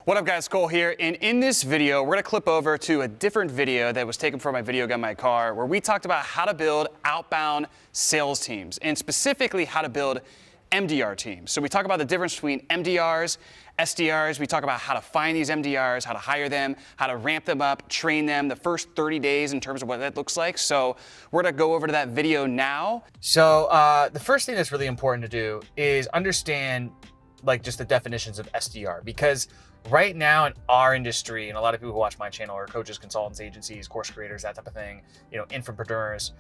What up guys, Cole here, and in this video, we're gonna clip over to a different video that was taken from my video Got My Car, where we talked about how to build outbound sales teams, and specifically how to build MDR teams. So we talk about the difference between MDRs, SDRs, we talk about how to find these MDRs, how to hire them, how to ramp them up, train them, the first 30 days in terms of what that looks like. So we're gonna go over to that video now. So the first thing that's really important to do is understand like just the definitions of SDR, because right now in our industry, and a lot of people who watch my channel are coaches, consultants, agencies, course creators, that type of thing, infopreneurs,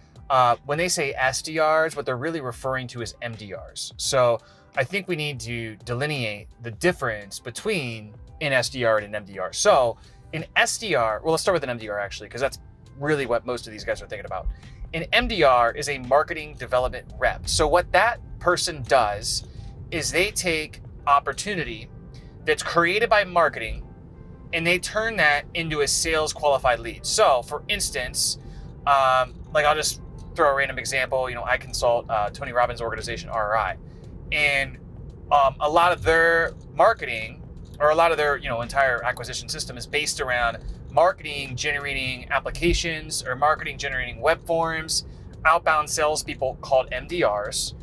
when they say SDRs, what they're really referring to is MDRs. So I think we need to delineate the difference between an SDR and an MDR. So an SDR, well, let's start with an MDR actually, because that's really what most of these guys are thinking about. An MDR is a marketing development rep. So what that person does is they take opportunity that's created by marketing and they turn that into a sales qualified lead. So for instance, like I'll just throw a random example, I consult Tony Robbins' organization, RRI, and a lot of their marketing or a lot of their entire acquisition system is based around marketing generating applications or marketing generating web forms. Outbound salespeople called MDRs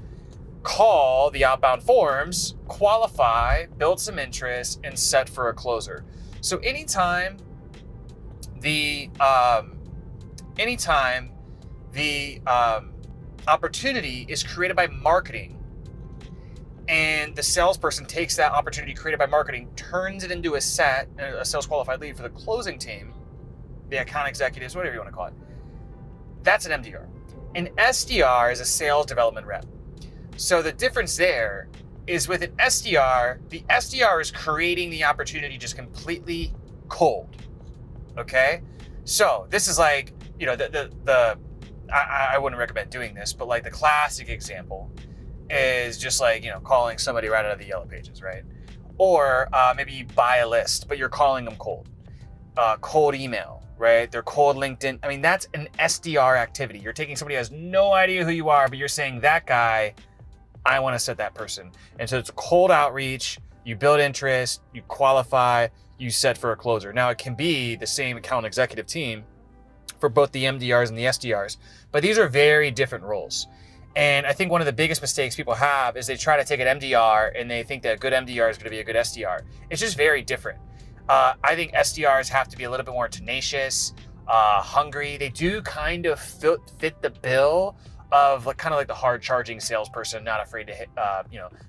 call the outbound forms, qualify, build some interest, and set for a closer. So anytime the opportunity is created by marketing and the salesperson takes that opportunity created by marketing, turns it into a sales qualified lead for the closing team, the account executives, whatever you want to call it, that's an MDR. An SDR is a sales development rep. So the difference there is with an SDR, the SDR is creating the opportunity just completely cold, okay? So this is like, I wouldn't recommend doing this, but like the classic example is just like, calling somebody right out of the yellow pages, right? Or maybe you buy a list, but you're calling them cold. Cold email, right? They're cold LinkedIn. I mean, that's an SDR activity. You're taking somebody who has no idea who you are, but you're saying that guy, I want to set that person. And so it's a cold outreach, you build interest, you qualify, you set for a closer. Now it can be the same account executive team for both the MDRs and the SDRs, but these are very different roles. And I think one of the biggest mistakes people have is they try to take an MDR and they think that a good MDR is going to be a good SDR. It's just very different. I think SDRs have to be a little bit more tenacious, hungry. They do kind of fit the bill of kind of like the hard charging salesperson, not afraid to hit,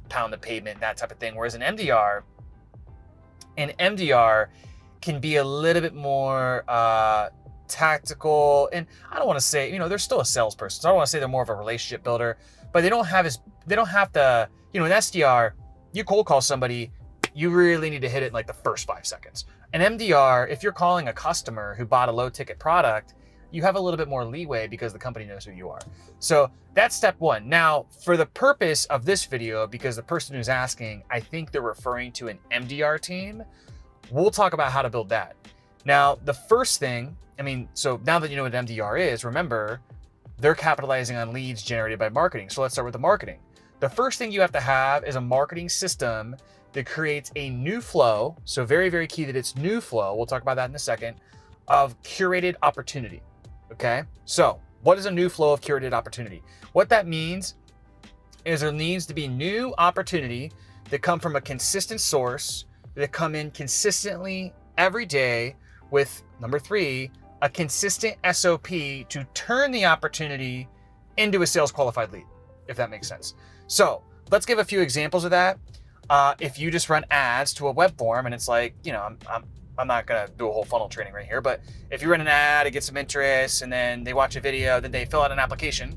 pound the pavement, that type of thing. Whereas an MDR can be a little bit more tactical. And I don't want to say, they're still a salesperson. So I don't want to say they're more of a relationship builder, but they don't have to, an SDR, you cold call somebody, you really need to hit it in like the first 5 seconds. An MDR, if you're calling a customer who bought a low ticket product, you have a little bit more leeway because the company knows who you are. So that's step one. Now, for the purpose of this video, because the person who's asking, I think they're referring to an MDR team, we'll talk about how to build that. Now, the first thing, so now that you know what an MDR is, remember, they're capitalizing on leads generated by marketing. So let's start with the marketing. The first thing you have to have is a marketing system that creates a new flow. So very, very key that it's new flow. We'll talk about that in a second, of curated opportunity. Okay, so what is a new flow of curated opportunity? What that means is there needs to be new opportunity that come from a consistent source, that come in consistently every day with, number 3, a consistent SOP to turn the opportunity into a sales qualified lead, if that makes sense. So let's give a few examples of that. If you just run ads to a web form and it's like, I'm not gonna do a whole funnel training right here, but if you run an ad, it gets some interest, and then they watch a video, then they fill out an application,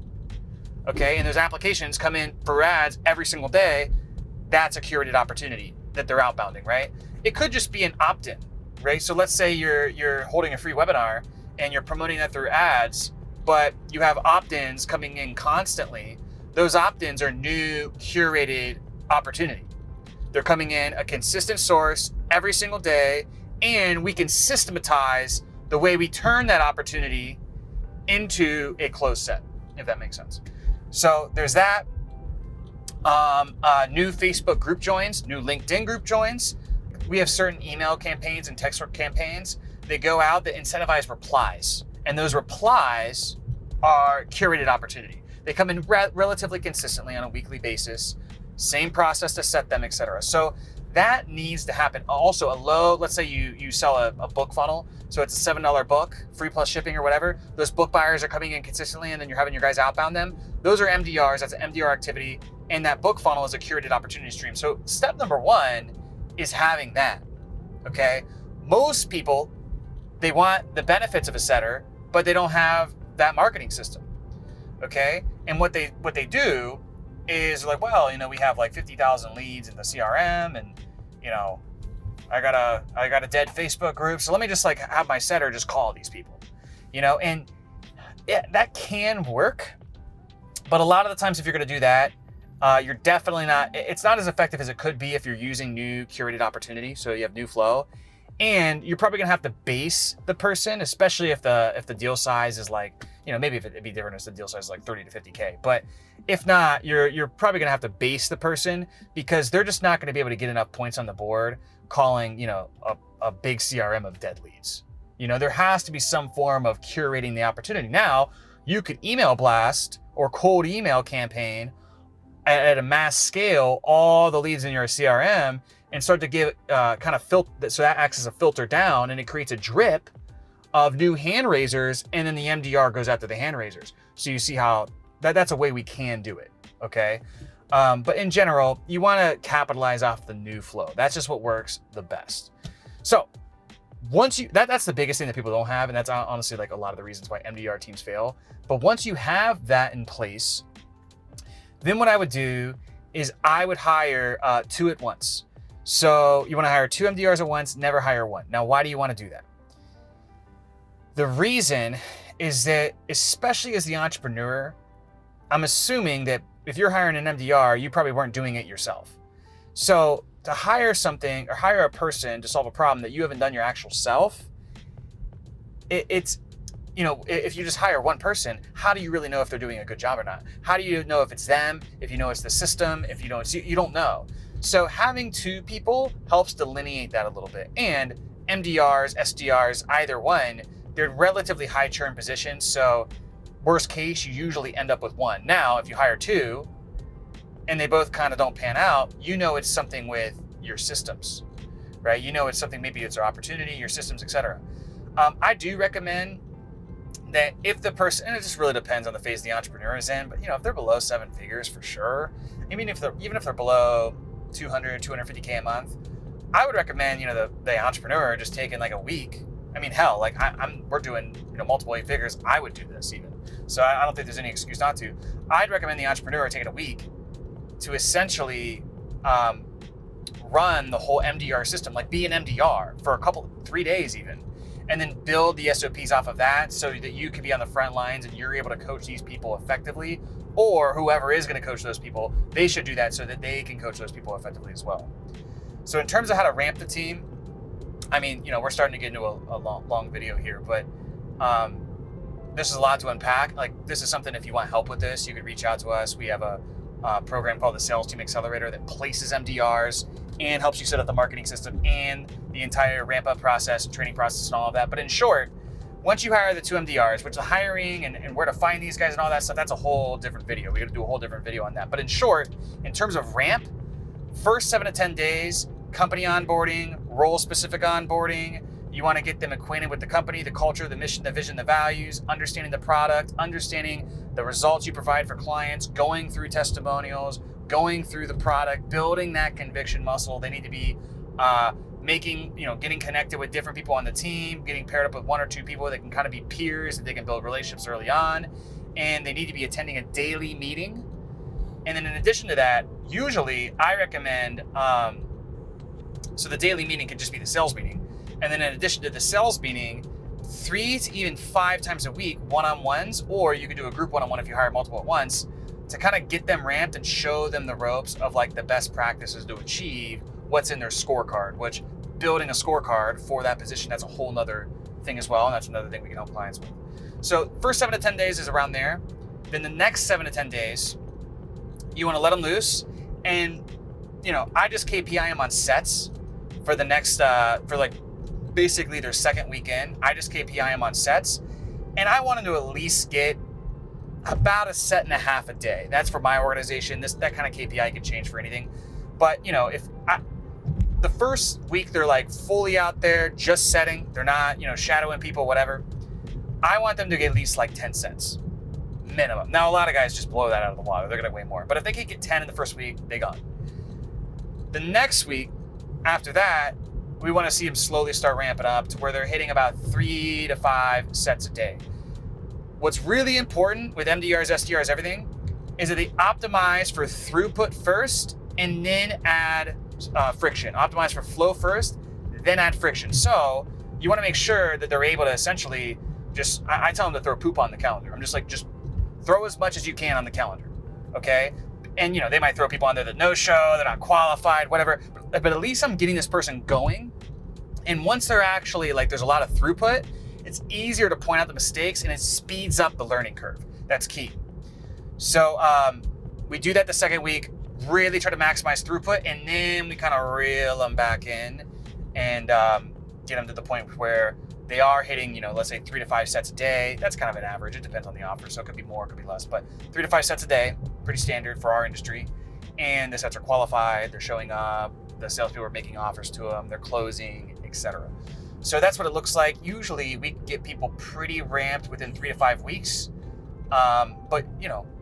okay? And those applications come in for ads every single day. That's a curated opportunity that they're outbounding, right? It could just be an opt-in, right? So let's say you're holding a free webinar and you're promoting that through ads, but you have opt-ins coming in constantly. Those opt-ins are new curated opportunity. They're coming in a consistent source every single day, and we can systematize the way we turn that opportunity into a closed set, if that makes sense. So there's that. New Facebook group joins, new LinkedIn group joins. we have certain email campaigns and text campaigns that go out that incentivize replies. And those replies are curated opportunity. They come in relatively consistently on a weekly basis, same process to set them, etc. So that needs to happen. Also, let's say you sell a book funnel. So it's a $7 book, free plus shipping or whatever. Those book buyers are coming in consistently and then you're having your guys outbound them. Those are MDRs, that's an MDR activity. And that book funnel is a curated opportunity stream. So step number one is having that, okay? Most people, they want the benefits of a setter, but they don't have that marketing system, okay? And what they do is like, well, we have like 50,000 leads in the CRM and, I got a dead Facebook group. So let me just like have my setter just call these people, and yeah, that can work. But a lot of the times if you're going to do that, you're definitely it's not as effective as it could be if you're using new curated opportunity. So you have new flow and you're probably going to have to base the person, especially if the deal size is like, maybe if it'd be different if the deal size is like 30 to 50K. But if not, you're probably going to have to base the person because they're just not going to be able to get enough points on the board calling, a big CRM of dead leads. There has to be some form of curating the opportunity. Now, you could email blast or cold email campaign at a mass scale all the leads in your CRM and start to give kind of filter, so that acts as a filter down and it creates a drip of new hand raisers, and then the MDR goes after the hand raisers. So you see how that's a way we can do it, okay? But in general, you want to capitalize off the new flow. That's just what works the best. So once that's the biggest thing that people don't have, and that's honestly like a lot of the reasons why MDR teams fail. But once you have that in place, then what I would do is I would hire 2 at once. So you want to hire 2 MDRs at once, never hire 1. Now, why do you want to do that? The reason is that, especially as the entrepreneur, I'm assuming that if you're hiring an MDR, you probably weren't doing it yourself. So to hire something or hire a person to solve a problem that you haven't done your actual self, it's, if you just hire one person, how do you really know if they're doing a good job or not? How do you know if it's them, if you know it's the system, if you don't know? So having 2 people helps delineate that a little bit. And MDRs, SDRs, either one, they're relatively high churn positions. So worst case, you usually end up with 1. Now, if you hire 2 and they both kind of don't pan out, it's something with your systems, right? It's something, maybe it's your opportunity, your systems, etc. I do recommend that if the person, and it just really depends on the phase the entrepreneur is in, but if they're below 7 figures for sure, even if they're below 200, 250K a month, I would recommend, the entrepreneur just taking like a week. I mean, hell, like we're doing, multiple 8 figures. I would do this even. So I don't think there's any excuse not to. I'd recommend the entrepreneur taking a week to essentially run the whole MDR system, like be an MDR for 3 days even, and then build the SOPs off of that so that you can be on the front lines and you're able to coach these people effectively, or whoever is going to coach those people, they should do that so that they can coach those people effectively as well. So in terms of how to ramp the team, I mean, we're starting to get into a long video here, but this is a lot to unpack. Like, this is something, if you want help with this, you could reach out to us. We have a program called the Sales Team Accelerator that places MDRs and helps you set up the marketing system and the entire ramp up process and training process and all of that. But in short, once you hire the 2 MDRs, which the hiring and where to find these guys and all that stuff, that's a whole different video. We got to do a whole different video on that. But in short, in terms of ramp, first 7 to 10 days, company onboarding, role-specific onboarding. You want to get them acquainted with the company, the culture, the mission, the vision, the values, understanding the product, understanding the results you provide for clients, going through testimonials, going through the product, building that conviction muscle. They need to be getting connected with different people on the team, getting paired up with 1 or 2 people that can kind of be peers, that they can build relationships early on. And they need to be attending a daily meeting. And then in addition to that, usually I recommend, so the daily meeting could just be the sales meeting. And then in addition to the sales meeting, 3 to even 5 times a week, one-on-ones, or you could do a group one-on-one if you hire multiple at once, to kind of get them ramped and show them the ropes of like the best practices to achieve what's in their scorecard, which building a scorecard for that position, that's a whole nother thing as well. And that's another thing we can help clients with. So first 7 to 10 days is around there. Then the next 7 to 10 days, you want to let them loose. And, I just KPI them on sets for the next, for like basically their second weekend, I just KPI them on sets, and I want them to at least get about a set and a half a day. That's for my organization. That kind of KPI can change for anything. But if the first week they're like fully out there just setting, they're not, shadowing people, whatever, I want them to get at least like 10 sets minimum. Now, a lot of guys just blow that out of the water. They're going to weigh more. But if they can get 10 in the first week, they gone. The next week after that, we want to see them slowly start ramping up to where they're hitting about 3 to 5 sets a day. What's really important with MDRs, SDRs, everything, is that they optimize for throughput first and then add friction. Optimize for flow first, then add friction. So you want to make sure that they're able to essentially just, I tell them to throw poop on the calendar. I'm just like, just throw as much as you can on the calendar, okay? And they might throw people on there that no show, they're not qualified, whatever. But at least I'm getting this person going. And once they're actually like, there's a lot of throughput, it's easier to point out the mistakes and it speeds up the learning curve. That's key. So we do that the second week, really try to maximize throughput, and then we kind of reel them back in and get them to the point where they are hitting, let's say 3 to 5 sets a day. That's kind of an average. It depends on the offer. So it could be more, it could be less, but 3 to 5 sets a day, pretty standard for our industry. And the sets are qualified, they're showing up, the salespeople are making offers to them, they're closing, etc. So that's what it looks like. Usually we get people pretty ramped within 3 to 5 weeks. But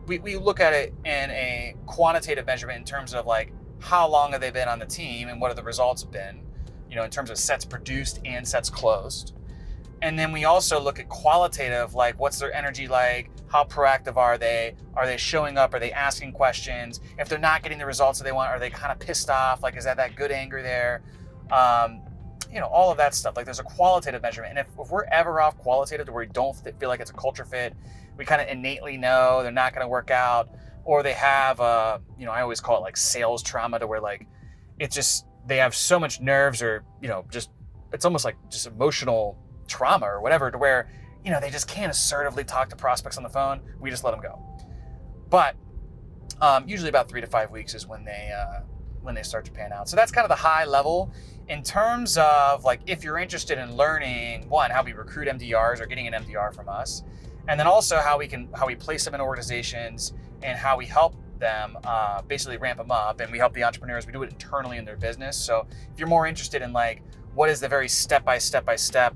we look at it in a quantitative measurement in terms of like, how long have they been on the team and what are the results have been, in terms of sets produced and sets closed. And then we also look at qualitative, like what's their energy like? How proactive are they? Are they showing up? Are they asking questions? If they're not getting the results that they want, are they kind of pissed off? Like, is that good anger there? All of that stuff. Like there's a qualitative measurement. And if we're ever off qualitative to where we don't feel like it's a culture fit, we kind of innately know they're not going to work out, or they have, I always call it like sales trauma, to where like, it's just, they have so much nerves or, just, it's almost like just emotional trauma or whatever, to where, they just can't assertively talk to prospects on the phone. We just let them go. But usually about 3 to 5 weeks is when they start to pan out. So that's kind of the high level. In terms of like, if you're interested in learning, one, how we recruit MDRs or getting an MDR from us, and then also how we place them in organizations and how we help them basically ramp them up, and we help the entrepreneurs. We do it internally in their business. So if you're more interested in like, what is the very step by step,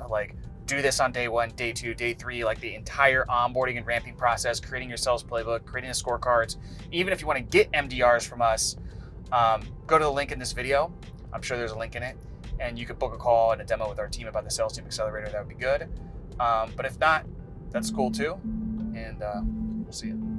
like do this on day 1, day 2, day 3, like the entire onboarding and ramping process, creating your sales playbook, creating the scorecards. Even if you want to get MDRs from us, go to the link in this video. I'm sure there's a link in it, and you could book a call and a demo with our team about the sales team Accelerator. That would be good. But if not, that's cool too. And we'll see you.